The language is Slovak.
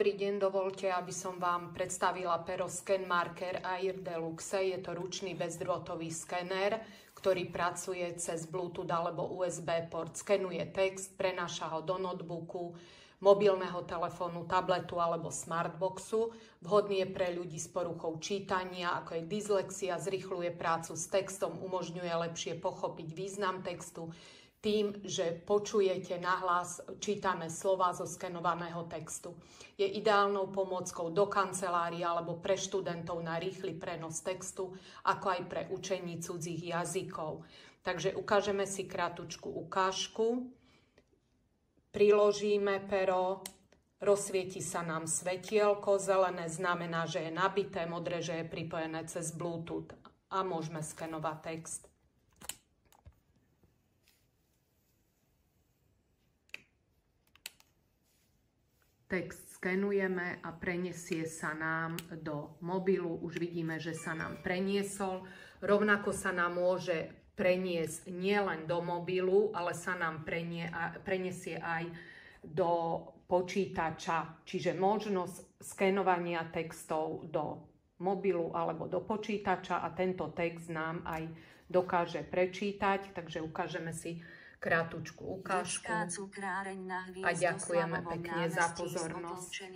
Dobrý deň, dovolte, aby som vám predstavila Pero Scan Marker Air Deluxe. Je to ručný bezdrôtový skener, ktorý pracuje cez Bluetooth alebo USB port. Skenuje text, prenáša ho do notebooku, mobilného telefónu, tabletu alebo smartboxu. Vhodný je pre ľudí s poruchou čítania, ako je dyslexia, zrýchľuje prácu s textom, umožňuje lepšie pochopiť význam textu tým, že počujete nahlas čítané slová zo skenovaného textu. Je ideálnou pomôckou do kancelárie alebo pre študentov na rýchly prenos textu, ako aj pre učení cudzích jazykov. Takže ukážeme si krátku ukážku. Priložíme pero, rozsvieti sa nám svetielko, zelené znamená, že je nabité, modré, že je pripojené cez Bluetooth a môžeme skenovať text. Text skenujeme a preniesie sa nám do mobilu. Už vidíme, že sa nám preniesol. Rovnako sa nám môže preniesť nielen do mobilu, ale sa nám preniesie aj do počítača. Čiže možnosť skenovania textov do mobilu alebo do počítača a tento text nám aj dokáže prečítať. Takže ukážeme si krátku ukážku a ďakujeme pekne za pozornosť.